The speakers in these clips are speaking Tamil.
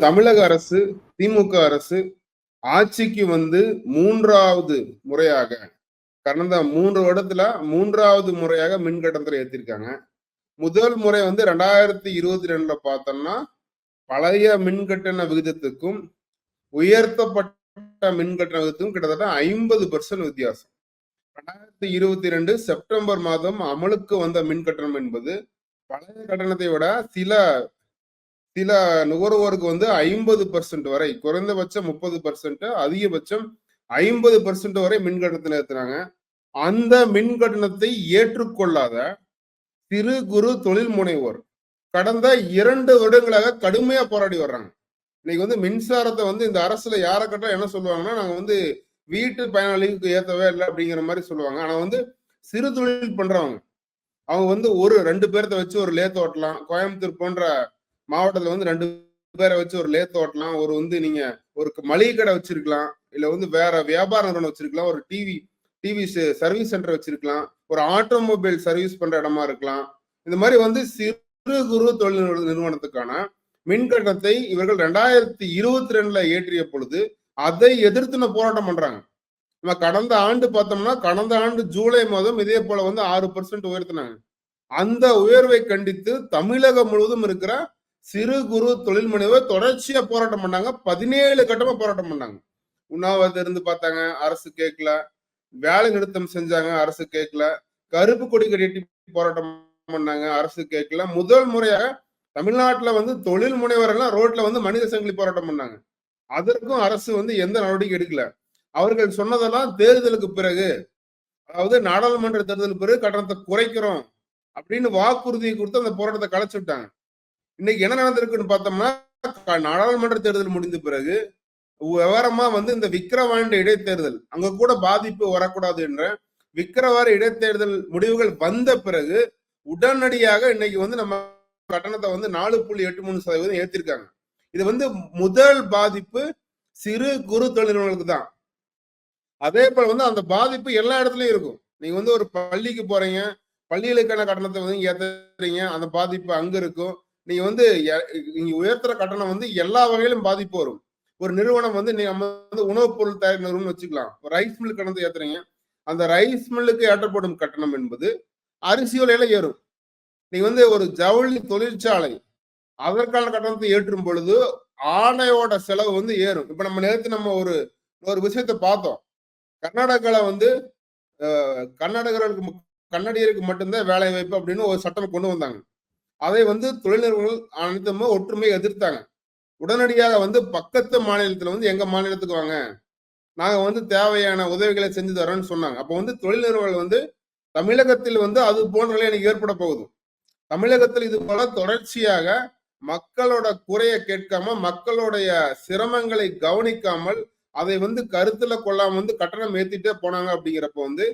தமிழக அரசு, திமுக அரசு ஆட்சிக்கு வந்து 3வது முறையாக கடந்த 3 வருடத்துல 3வது முறையாக மின் கட்டணத்தை ஏத்திருக்காங்க. முதல் முறை வந்து 2022ல பார்த்தோம்னா, பழைய மின் கட்டண விகிதத்துக்கும், உயர்த்தப்பட்ட மின் கட்டண விகிதத்துக்கும் கிட்டத்தட்ட 50% வித்தியாசம். 2022 செப்டம்பர் மாதம் அமலுக்கு வந்த மின் கட்டணம் என்பது, பழைய கட்டணத்தை விட சில சில நுகர்வோருக்கு வந்து 50% வரை, குறைந்தபட்சம் 30%, அதிகபட்சம் 50% வரை மின் கட்டணத்தை ஏத்துனாங்க. அந்த மின் கட்டணத்தை ஏற்றுக்கொள்ளாத சிறு குறு தொழில் முனைவோர் கடந்த 2 வருடங்களாக கடுமையா போராடி வர்றாங்க. இன்னைக்கு வந்து மின்சாரத்தை வந்து இந்த அரசுல யாரை கேட்டா என்ன சொல்லுவாங்கன்னா, நாங்க வந்து வீட்டு பயனாளிகளுக்கு ஏத்தவே இல்லை அப்படிங்கிற மாதிரி சொல்லுவாங்க. ஆனா வந்து சிறு தொழில் பண்றவங்க, அவங்க வந்து 2 பேர்த்த வச்சு ஒரு லேத் ஓட்டலாம். கோயம்புத்தூர் போன்ற மாவட்டத்துல வந்து 2 பேரை வச்சு ஒரு லேத் ஓட்டலாம். நீங்க ஒரு மளிகை கடை வச்சிருக்கலாம், இல்ல வந்து வேற வியாபார நிறுவனம் வச்சிருக்கலாம், ஒரு டிவி சர்வீஸ் சென்டர் வச்சிருக்கலாம், ஒரு ஆட்டோமொபைல் சர்வீஸ் பண்ற இடமா இருக்கலாம். இந்த மாதிரி வந்து சிறு குறு தொழில் நிறுவனத்துக்கான மின் கட்டணத்தை இவர்கள் 2022ல ஏற்றிய பொழுது அதை எதிர்த்து போராட்டம் பண்றாங்க. நம்ம கடந்த ஆண்டு பார்த்தோம்னா, கடந்த ஆண்டு ஜூலை மாதம் இதே போல வந்து 6% உயர்த்தினாங்க. அந்த உயர்வை கண்டித்து தமிழகம் முழுவதும் இருக்கிற சிறு குறு தொழில் முனைவர் தொடர்ச்சியா போராட்டம் பண்ணாங்க. 17 கட்டமா போராட்டம் பண்ணாங்க. உண்ணாவிரதம் இருந்து பார்த்தாங்க, அரசு கேட்கல. வேலை நிறுத்தம் செஞ்சாங்க, அரசு கேட்கல. கருப்பு கொடி கட்டி போராட்டம் பண்ணாங்க, அரசு கேட்கல. முதல் முறையாக தமிழ்நாட்டுல வந்து தொழில் முனைவர்கள் ரோட்ல வந்து மனித சங்கிலி போராட்டம் பண்ணாங்க. அதற்கும் அரசு வந்து எந்த நடவடிக்கை எடுக்கல. அவர்கள் சொன்னதெல்லாம் தேர்தலுக்கு பிறகு, அதாவது நாடாளுமன்ற தேர்தலுக்கு பிறகு கட்டணத்தை குறைக்கிறோம் அப்படின்னு வாக்குறுதியை கொடுத்து அந்த போராட்டத்தை கலைச்சு விட்டாங்க. இன்னைக்கு என்ன நடந்திருக்குன்னு பார்த்தோம்னா, நாடாளுமன்ற தேர்தல் முடிந்த பிறகு விவரமா வந்து இந்த விக்கிரவாண்டி இடைத்தேர்தல் அங்க கூட பாதிப்பு வரக்கூடாது என்ற விக்கிரவாண்டி இடைத்தேர்தல் முடிவுகள் வந்த பிறகு உடனடியாக இன்னைக்கு வந்து நம்ம கட்டணத்தை வந்து 4.83% ஏத்திருக்காங்க. இது வந்து முதல் பாதிப்பு சிறு குறு தொழில் நிறுவனங்களுக்கு தான். அதே போல வந்து அந்த பாதிப்பு எல்லா இடத்துலயும் இருக்கும். நீங்க வந்து ஒரு பள்ளிக்கு போறீங்க, பள்ளிகளுக்கான கட்டணத்தை வந்து ஏத்துறீங்க, அந்த பாதிப்பு அங்க இருக்கும். நீங்க வந்து இங்க உயர்த்துற கட்டணம் வந்து எல்லா வகையிலும் பாதிப்பு வரும். ஒரு நிறுவனம் வந்து நம்ம வந்து உணவுப் பொருள் தயார் நிறுவனம் வச்சுக்கலாம். ரைஸ் மில் கட்டணத்தை ஏத்துறீங்க, அந்த ரைஸ் மில்லுக்கு ஏற்றப்படும் கட்டணம் என்பது அரிசி விலையில ஏறும். நீங்க வந்து ஒரு ஜவுளி தொழிற்சாலை அதற்கான கட்டணத்தை ஏற்றும் பொழுது ஆடையோட செலவு வந்து ஏறும். இப்ப நம்ம நேரத்து நம்ம ஒரு விஷயத்தை பார்த்தோம். கர்நாடகால வந்து கன்னடியருக்கு மட்டும்தான் வேலை வாய்ப்பு அப்படின்னு ஒரு சட்டம் கொண்டு வந்தாங்க. அதை வந்து தொழில் நிறுவனங்கள் அனைத்துமே ஒற்றுமை எதிர்த்தாங்க. உடனடியாக வந்து பக்கத்து மாநிலத்துல வந்து எங்க மாநிலத்துக்கு வாங்க, நாங்க வந்து தேவையான உதவிகளை செஞ்சு தரோம்னு சொன்னாங்க. அப்போ வந்து தொழில் நிறுவனங்கள் வந்து தமிழகத்தில் வந்து அது போன்ற நிலை எனக்கு ஏற்பட போகுது. தமிழகத்தில் இது போல தொடர்ச்சியாக மக்களோட குறைய கேட்காம, மக்களுடைய சிரமங்களை கவனிக்காமல், அதை வந்து கருத்துல கொள்ளாம வந்து கட்டணம் ஏத்திட்டே போனாங்க. அப்படிங்கிறப்ப வந்து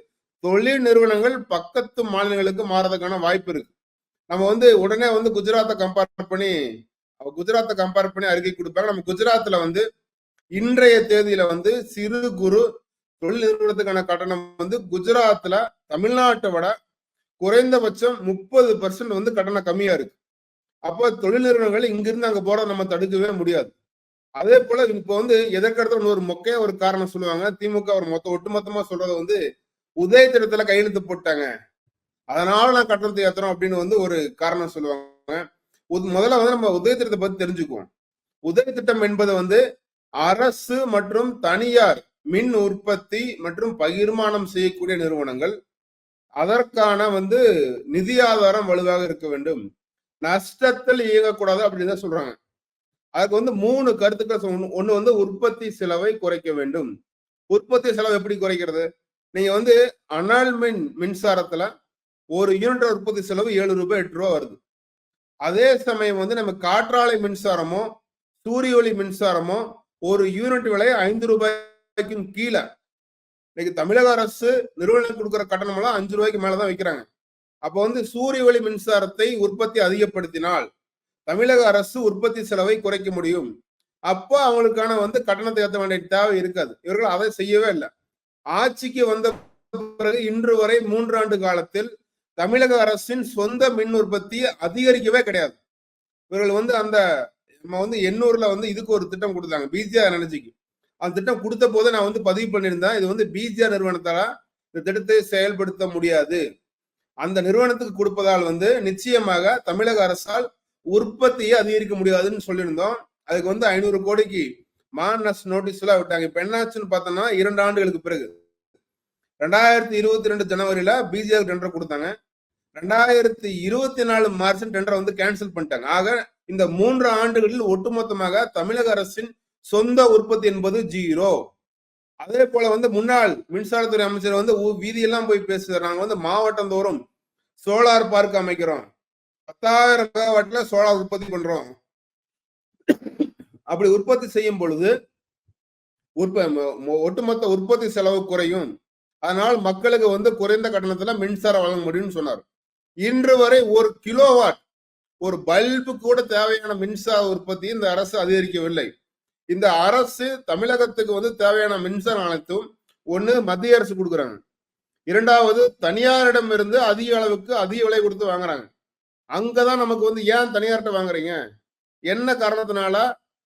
தொழில் நிறுவனங்கள் பக்கத்து மாநிலங்களுக்கு மாறதுக்கான வாய்ப்பு இருக்கு. நம்ம வந்து உடனே வந்து குஜராத்தை கம்பேர் பண்ணி அறிக்கை கொடுப்பாங்க. நம்ம குஜராத்ல வந்து இன்றைய தேதியில வந்து சிறு குறு தொழில் நிறுவனத்துக்கான கட்டணம் வந்து குஜராத்ல தமிழ்நாட்டை விட குறைந்தபட்சம் 30% வந்து கட்டணம் கம்மியா இருக்கு. அப்போ தொழில் நிறுவனங்கள் இங்கிருந்து அங்க போறத நம்ம தடுக்கவே முடியாது. அதே போல இப்ப வந்து எதற்கடுத்த ஒரு மொக்கைய ஒரு காரணம் சொல்லுவாங்க. திமுக ஒரு ஒட்டுமொத்தமா சொல்றது வந்து உதய திட்டத்துல கையெழுத்து போட்டாங்க, அதனால நான் கட்டணத்தை ஏத்துறோம் அப்படின்னு வந்து ஒரு காரணம் சொல்லுவாங்க. முதல்ல வந்து நம்ம உதய திட்டத்தை பத்தி தெரிஞ்சுக்குவோம். உதய திட்டம் என்பது வந்து அரசு மற்றும் தனியார் மின் உற்பத்தி மற்றும் பகிர்மானம் செய்யக்கூடிய நிறுவனங்கள், அதற்கான வந்து நிதி ஆதாரம் வலுவாக இருக்க வேண்டும், நஷ்டத்தில் இயங்கக்கூடாது அப்படின்னு தான் சொல்றாங்க. அதுக்கு வந்து 3 கருத்துக்கள். ஒண்ணு வந்து உற்பத்தி செலவை குறைக்க வேண்டும். உற்பத்தி செலவு எப்படி குறைக்கிறது? நீங்க வந்து அனல் மின்சாரத்துல ஒரு யூனிட் உற்பத்தி செலவு 7 ரூபாய் 8 ரூபாய் வருது. அதே சமயம் வந்து நம்ம காற்றாலை மின்சாரமோ சூரிய ஒளி மின்சாரமோ ஒரு யூனிட் விலை 5 ரூபாய்க்கும் கீழே. இன்னைக்கு தமிழக அரசு நிறுவனம் கொடுக்குற கட்டணம் எல்லாம் 5 ரூபாய்க்கு மேலதான் வைக்கிறாங்க. அப்போ வந்து சூரிய ஒளி மின்சாரத்தை உற்பத்தி அதிகப்படுத்தினால் தமிழக அரசு உற்பத்தி செலவை குறைக்க முடியும். அப்போ அவங்களுக்கான வந்து கட்டணத்தை ஏற்ற வேண்டிய தேவை இருக்காது. இவர்கள் அதை செய்யவே இல்லை. ஆட்சிக்கு வந்த பிறகு இன்று வரை 3 ஆண்டு காலத்தில் தமிழக அரசின் சொந்த மின் உற்பத்தி அதிகரிக்கவே கிடையாது. இவர்கள் வந்து அந்த நம்ம வந்து எண்ணூர்ல வந்து இதுக்கு ஒரு திட்டம் கொடுத்தாங்க, பிஜிஆர் எனர்ஜிக்கு. அந்த திட்டம் கொடுத்த போது நான் வந்து பதிவு பண்ணியிருந்தேன், இது வந்து பிஜிஆர் நிறுவனத்தால இந்த திட்டத்தை செயல்படுத்த முடியாது. அந்த நிறுவனத்துக்கு கொடுப்பதால் வந்து நிச்சயமாக தமிழக அரசால் உற்பத்தியை அதிகரிக்க முடியாதுன்னு சொல்லியிருந்தோம். அதுக்கு வந்து 500 கோடிக்கு மானஸ் நோட்டீஸ் எல்லாம் விட்டாங்க. இப்ப என்னாச்சுன்னு பார்த்தோம்னா 2 ஆண்டுகளுக்கு பிறகு 2022 ஜனவரியில பிஜிஆர் டெண்டர் கொடுத்தாங்க. 2024 மார்ச் டெண்டரை வந்து கேன்சல் பண்ணிட்டாங்க. ஆக இந்த 3 ஆண்டுகளில் ஒட்டுமொத்தமாக தமிழக அரசின் சொந்த உற்பத்தி என்பது 0. அதே போல வந்து முன்னாள் மின்சாரத்துறை அமைச்சர் வந்து வீதியெல்லாம் போய் பேசுறாரு, நாங்க வந்து மாவட்டம் தோறும் சோலார் பார்க் அமைக்கிறோம், 10,000 மெகாவாட்ல சோலார் உற்பத்தி பண்றோம். அப்படி உற்பத்தி செய்யும் பொழுது ஒட்டுமொத்த உற்பத்தி செலவு குறையும், அதனால் மக்களுக்கு வந்து குறைந்த கட்டணத்துல மின்சாரம் வழங்க முடியும்னு சொன்னார். இன்று வரை 1 கிலோவாட், ஒரு பல்பு கூட தேவையான மின்சார உற்பத்தி இந்த அரசு அதிகரிக்கவில்லை. இந்த அரசு தமிழகத்துக்கு வந்து தேவையான மின்சாரம் அனைத்தும் ஒண்ணு மத்திய அரசு கொடுக்குறாங்க, இரண்டாவது தனியாரிடம் இருந்து அதிக அளவுக்கு அதிக விலை கொடுத்து வாங்குறாங்க. அங்கதான் நமக்கு வந்து ஏன் தனியார்கிட்ட வாங்குறீங்க, என்ன காரணத்தினால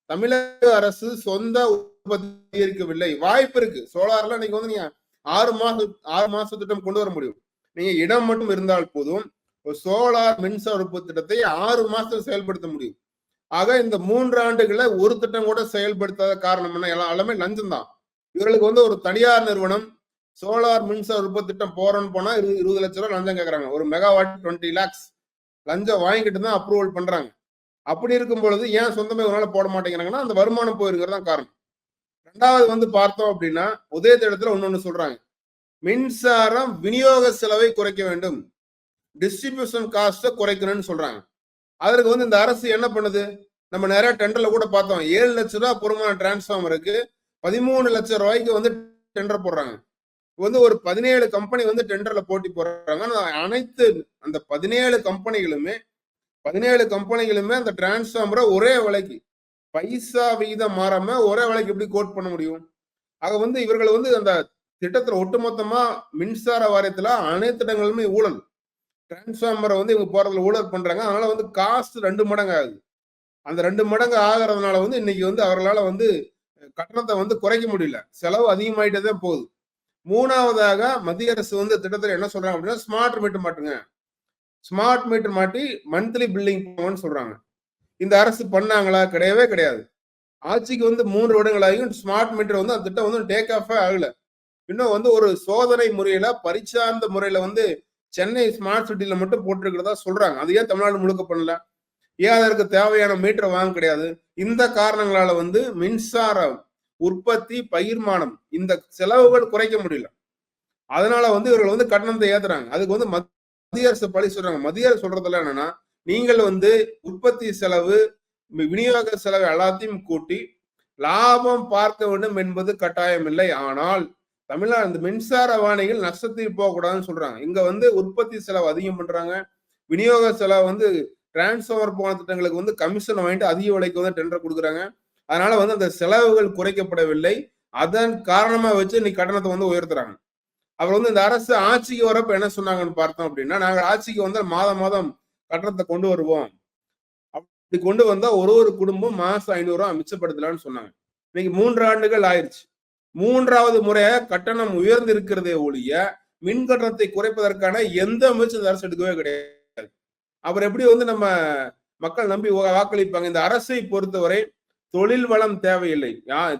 தமிழக அரசு சொந்த உற்பத்தி அதிகரிக்கவில்லை? வாய்ப்பு இருக்கு, சோலார்ல நீங்க வந்து நீங்க 6 மாச திட்டம் கொண்டு வர முடியும். நீங்க இடம் மட்டும் இருந்தால் போதும், சோலார் மின்சார உற்பத்தி திட்டத்தை 6 மாசத்துல செயல்படுத்த முடியும். ஆக இந்த 3 ஆண்டுகள்ல ஒரு திட்டம் கூட செயல்படுத்தாத காரணம் என்ன? எல்லாமே லஞ்சம் தான். இவர்களுக்கு வந்து ஒரு தனியார் நிறுவனம் சோலார் மின்சார உற்பத்தி திட்டம் போறோம்னு போனா 20 லட்சம் ரூபாய் லஞ்சம் கேட்கறாங்க. ஒரு மெகாவாட் 20 lakhs லஞ்சம் வாங்கிட்டு தான் அப்ரூவல் பண்றாங்க. அப்படி இருக்கும் பொழுது ஏன் சொந்தமே ஒரு நாள் போட மாட்டேங்கிறாங்கன்னா அந்த வருமானம் போயிருக்கிறது தான் காரணம். 2வது வந்து பார்த்தோம் அப்படின்னா உதய திட்டத்துல ஒன்னொன்னு சொல்றாங்க, மின்சாரம் விநியோக செலவை குறைக்க வேண்டும், டிஸ்ட்ரிபியூஷன் காஸ்ட குறைக்கணும்னு சொல்றாங்க. அதற்கு வந்து இந்த அரசு என்ன பண்ணுது? நம்ம நிறைய டெண்டர்ல கூட பார்த்தோம், 7 லட்சம் ரூபாய் பொறுமான டிரான்ஸ்ஃபார்மருக்கு 13 லட்சம் ரூபாய்க்கு வந்து டெண்டர் போடுறாங்க. வந்து ஒரு 17 கம்பெனி வந்து டெண்டர்ல போட்டி போடுறாங்க. அனைத்து அந்த 17 கம்பெனிகளுமே அந்த டிரான்ஸ்ஃபார்மரை ஒரே விலைக்கு பைசா விகிதம் மாறாம ஒரே விலைக்கு எப்படி கோட் பண்ண முடியும்? ஆக வந்து இவர்கள் வந்து அந்த திட்டத்துல ஒட்டுமொத்தமா மின்சார வாரியத்துல அனைத்து இடங்களுமே ஊழல், டிரான்ஸ்ஃபார்மரை வந்து இவங்க போறதுல ஊழல் பண்றாங்க. அதனால வந்து காஸ்ட் 2 மடங்கு ஆகுது. அந்த 2 மடங்கு ஆகிறதுனால வந்து இன்னைக்கு வந்து அவர்களால வந்து கட்டணத்தை வந்து குறைக்க முடியல, செலவு அதிகமாயிட்டே தான் போகுது. 3வதாக மத்திய அரசு வந்து திட்டத்தில் என்ன சொல்றாங்க அப்படின்னா, ஸ்மார்ட் மீட்டர் மாட்டுங்க, ஸ்மார்ட் மீட்டர் மாட்டி மந்த்லி பில்லிங் போங்கன்னு சொல்றாங்க. இந்த அரசு பண்ணாங்களா? கிடையவே கிடையாது. ஆட்சிக்கு வந்து 3 வருடங்களாகியும் ஸ்மார்ட் மீட்டர் வந்து அந்த திட்டம் வந்து டேக் ஆஃபே ஆகல. இன்னும் வந்து ஒரு சோதனை முறையில பரிச்சார்ந்த முறையில வந்து சென்னை ஸ்மார்ட் சிட்டில மட்டும் போட்டிருக்கிறதா சொல்றாங்க. அது ஏன் தமிழ்நாடு முழுக்க பண்ணல? ஏன் அதற்கு தேவையான மீட்டர் வாங்க கிடையாது? இந்த காரணங்களால வந்து மின்சார உற்பத்தி, பகிர்மானம் இந்த செலவுகள் குறைக்க முடியல. அதனால வந்து இவர்கள் வந்து கட்டணத்தை ஏத்துறாங்க. அதுக்கு வந்து மத்திய அரசு பழி சொல்றாங்க. மத்திய அரசு சொல்றதுல என்னன்னா, நீங்கள் வந்து உற்பத்தி செலவு, விநியோக செலவு எல்லாத்தையும் கூட்டி லாபம் பார்க்க வேண்டும் என்பது கட்டாயம் இல்லை. ஆனால் தமிழ்நாடு இந்த மின்சார வாணிகள் நஷ்டத்தில் போகக்கூடாதுன்னு சொல்றாங்க. இங்க வந்து உற்பத்தி செலவு அதிகம் பண்றாங்க, விநியோக செலவு வந்து டிரான்ஸ்ஃபார்மர் போன திட்டங்களுக்கு வந்து கமிஷன் வாங்கிட்டு அதிக விலைக்கு வந்து டெண்டர் கொடுக்குறாங்க. அதனால வந்து அந்த செலவுகள் குறைக்கப்படவில்லை. அதன் காரணமா வச்சு இன்னைக்கு கட்டணத்தை வந்து உயர்த்துறாங்க. அவர் வந்து இந்த அரசு ஆட்சிக்கு வரப்ப என்ன சொன்னாங்கன்னு பார்த்தோம் அப்படின்னா, நாங்கள் ஆட்சிக்கு வந்து மாதம் கட்டணத்தை கொண்டு வருவோம், அப்படி கொண்டு வந்தா ஒரு குடும்பம் மாசம் 500 ரூபாய் மிச்சப்படுத்தலாம்னு சொன்னாங்க. இன்னைக்கு 3 ஆண்டுகள் ஆயிடுச்சு. 3வது முறையாக கட்டணம் உயர்ந்து இருக்கிறதே ஒழிய மின் கட்டணத்தை குறைப்பதற்கான எந்த முயற்சி இந்த அரசு எடுக்கவே கிடையாது. அவர் எப்படி வந்து நம்ம மக்கள் நம்பி வாக்களிப்பாங்க? இந்த அரசை பொறுத்தவரை தொழில் வளம் தேவையில்லை.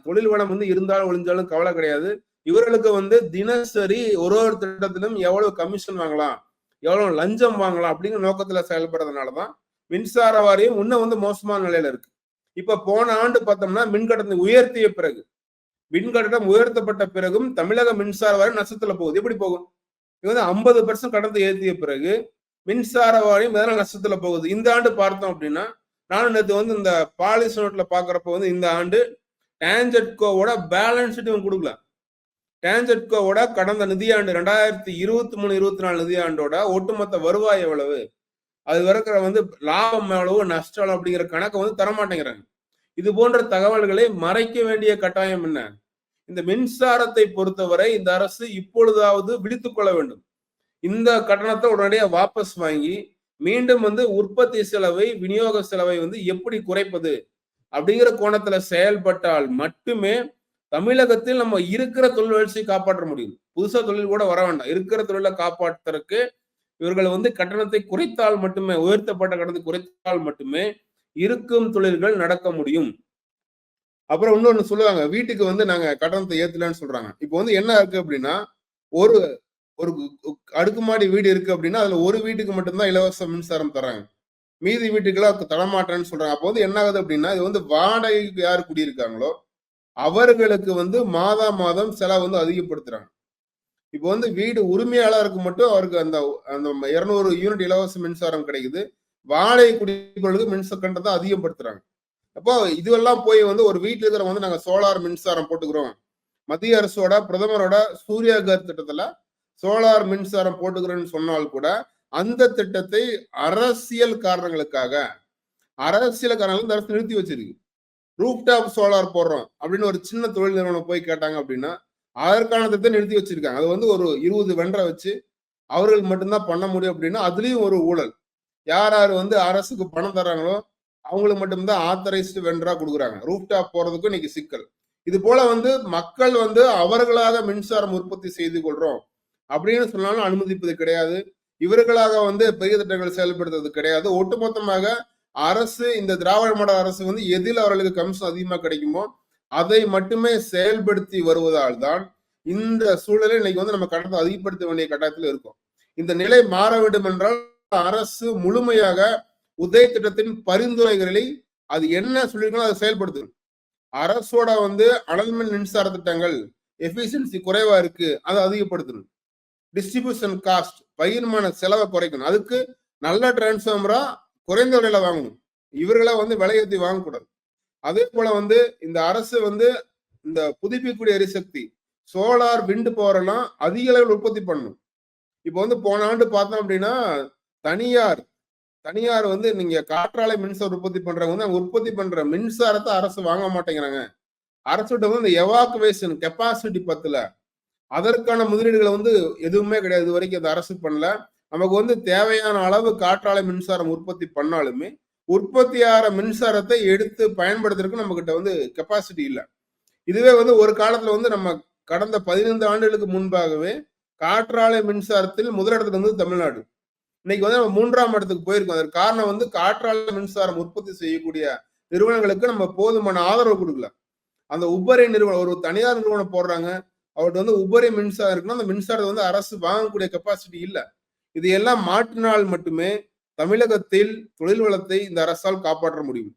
தொழில் வளம் வந்து இருந்தாலும் ஒழிஞ்சாலும் கவலை கிடையாது. இவர்களுக்கு வந்து தினசரி ஒரு திட்டத்திலும் எவ்வளவு கமிஷன் வாங்கலாம், எவ்வளவு லஞ்சம் வாங்கலாம் அப்படிங்கிற நோக்கத்துல செயல்படுறதுனாலதான் மின்சார வாரியம் இன்னும் வந்து மோசமான நிலையில இருக்கு. இப்ப போன ஆண்டு பார்த்தோம்னா மின்கட்டணத்தை உயர்த்திய பிறகு, மின்கட்டணம் உயர்த்தப்பட்ட பிறகும் தமிழக மின்சார வாரியம் நஷ்டத்துல போகுது. எப்படி போகும்? இது வந்து 50% கட்டணத்தை ஏற்றிய பிறகு மின்சார வாரியம் எதனால நஷ்டத்துல போகுது? இந்த ஆண்டு பார்த்தோம் அப்படின்னா, நானும் நேற்று வந்து இந்த பாலிசி நோட்ல பாக்குறப்ப வந்து இந்த ஆண்டு டான்ஜெட்கோவோட பேலன்ஸ் ஷீட் கொடுக்கல. டான்ஜெட்கோவோட கடந்த நிதியாண்டு 2023-24 நிதியாண்டோட ஒட்டுமொத்த வருவாய் எவ்வளவு, அது வரைக்கிற வந்து லாபம் எவ்வளவு, நஷ்டம் அப்படிங்கிற கணக்கை வந்து தரமாட்டேங்கிறாங்க. இது போன்ற தகவல்களை மறைக்க வேண்டிய கட்டாயம் என்ன? இந்த மின்சாரத்தை பொறுத்தவரை இந்த அரசு இப்பொழுதாவது விழித்துக் கொள்ள வேண்டும். இந்த கட்டணத்தை உடனடியாக வாபஸ் வாங்கி மீண்டும் வந்து உற்பத்தி செலவை, விநியோக செலவை வந்து எப்படி குறைப்பது, அப்படிங்கிற கோணத்துல செயல்பட்டால் மட்டுமே தமிழகத்தில் நம்ம இருக்கிற தொழில் வளர்ச்சியை காப்பாற்ற முடியும். புதுசா தொழில் கூட வர வேண்டாம். இருக்கிற தொழிலை காப்பாற்றுறதுக்கு இவர்கள் வந்து கட்டணத்தை குறைத்தால் மட்டுமே, உயர்த்தப்பட்ட கட்டணத்தை குறைத்தால் மட்டுமே இருக்கும் தொழில்கள் நடக்க முடியும். அப்புறம் இன்னொன்னு சொல்லுவாங்க, வீட்டுக்கு வந்து நாங்க கட்டணத்தை ஏத்தலன்னு சொல்றாங்க. இப்போ வந்து என்ன இருக்கு அப்படின்னா, ஒரு ஒரு அடுக்குமாடி வீடு இருக்கு அப்படின்னா, அதுல ஒரு வீட்டுக்கு மட்டும்தான் இலவச மின்சாரம் தர்றாங்க. மீதி வீட்டுக்கெல்லாம் தரமாட்டேன்னு சொல்றாங்க. அப்போ வந்து என்ன ஆகுது அப்படின்னா, இது வந்து வாடகைக்கு யார் குடியிருக்காங்களோ, அவர்களுக்கு வந்து மாதா மாதம் செலவு வந்து அதிகப்படுத்துறாங்க. இப்போ வந்து வீடு உரிமையாளருக்கு மட்டும் அவருக்கு அந்த அந்த 200 யூனிட் இலவச மின்சாரம் கிடைக்குது. வாடகை குடியிருப்பவர்களுக்கு மின்சார கட்டணத்தை அதிகப்படுத்துறாங்க. அப்போ இதுவெல்லாம் போய் வந்து ஒரு வீட்டுல இருக்கிறவங்க வந்து நாங்க சோலார் மின்சாரம் போட்டுக்கிறோம். மத்திய அரசோட பிரதமரோட சூர்யா கர் திட்டத்துல சோலார் மின்சாரம் போட்டுக்கிறோம்னு சொன்னால் கூட அந்த திட்டத்தை அரசியல் காரணங்களுக்காக இந்த அரசு நிறுத்தி வச்சிருக்கு. ரூப்டாப் சோலார் போடுறோம் அப்படின்னு ஒரு சின்ன தொழில் நிறுவனம் போய் கேட்டாங்க அப்படின்னா அதற்கான திட்டத்தை நிறுத்தி வச்சிருக்காங்க. அது வந்து ஒரு 20 வெண்டரை வச்சு அவர்கள் மட்டும்தான் பண்ண முடியும் அப்படின்னா அதுலயும் ஒரு ஊழல். யார் யார் வந்து அரசுக்கு பணம் தர்றாங்களோ அவங்களுக்கு மட்டும்தான் ஆத்தரைஸ்டு வெண்டரா கொடுக்குறாங்க. ரூப்டாப் போறதுக்கும் இன்னைக்கு சிக்கல். இது போல வந்து மக்கள் வந்து அவர்களாக மின்சாரம் உற்பத்தி செய்து கொள்றோம் அப்படின்னு சொன்னாலும் அனுமதிப்பது கிடையாது. இவர்களாக வந்து பெரிய திட்டங்கள் செயல்படுத்துறது கிடையாது. ஒட்டுமொத்தமாக அரசு, இந்த திராவிட மாடல் அரசு வந்து எதில் அவர்களுக்கு கமிஷன் அதிகமா கிடைக்குமோ அதை மட்டுமே செயல்படுத்தி வருவதால் தான் இந்த சூழலை இன்னைக்கு வந்து நம்ம கட்டணத்தை அதிகப்படுத்த வேண்டிய கட்டாயத்தில் இருக்கும். இந்த நிலை மாற வேண்டும் என்றால் அரசு முழுமையாக உதய் திட்டத்தின் பரிந்துரைகளை அது என்ன சொல்லிருக்கோ அதை செயல்படுத்தணும். அரசோட வந்து அனல்மின் மின்சார திட்டங்கள் எஃபிஷியன்சி குறைவா இருக்கு, அதை அதிகப்படுத்தணும். டிஸ்ட்ரிபியூஷன் காஸ்ட், பகிர்மான செலவை குறைக்கணும். அதுக்கு நல்ல டிரான்ஸ்ஃபார்மரா குறைந்த விலையில வாங்கணும். இவர்களா வந்து விலையேற்றி வாங்கக்கூடாது. அதே போல வந்து இந்த அரசு வந்து இந்த புதுப்பிக்கக்கூடிய எரிசக்தி சோலார் விண்டு பவர் எல்லாம் அதிக அளவில் உற்பத்தி பண்ணணும். இப்போ வந்து போன ஆண்டு பார்த்தோம் அப்படின்னா தனியார் வந்து நீங்க காற்றாலை மின்சாரம் உற்பத்தி பண்றவங்க வந்து உற்பத்தி பண்ற மின்சாரத்தை அரசு வாங்க மாட்டேங்கிறாங்க. அரசுகிட்ட வந்து இந்த எவாக்குவேஷன் கெப்பாசிட்டி பத்தல, அதற்கான முதலீடுகளை வந்து எதுவுமே கிடையாது. இது வரைக்கும் அந்த அரசு பண்ணல. நமக்கு வந்து தேவையான அளவு காற்றாலை மின்சாரம் உற்பத்தி பண்ணாலுமே உற்பத்தியாகிற மின்சாரத்தை எடுத்து பயன்படுத்துறதுக்கு நம்ம கிட்ட வந்து கெப்பாசிட்டி இல்லை. இதுவே வந்து ஒரு காலத்துல வந்து நம்ம கடந்த 15 ஆண்டுகளுக்கு முன்பாகவே காற்றாலை மின்சாரத்தில் முதலிடத்துல வந்து தமிழ்நாடு. இன்னைக்கு வந்து நம்ம 3ஆம் இடத்துக்கு போயிருக்கோம். அதற்கு காரணம் வந்து காற்றாலை மின்சாரம் உற்பத்தி செய்யக்கூடிய நிறுவனங்களுக்கு நம்ம போதுமான ஆதரவு கொடுக்கல. அந்த உபரி நிறுவனம், ஒரு தனியார் நிறுவனம் போடுறாங்க, அவர்கிட்ட வந்து உபரி மின்சாரம் இருக்குன்னா அந்த மின்சாரத்தை வந்து அரசு வாங்கக்கூடிய கெப்பாசிட்டி இல்லை. இது எல்லாம் மாற்றினால் மட்டுமே தமிழகத்தில் தொழில் வளத்தை இந்த அரசால் காப்பாற்ற முடியும்.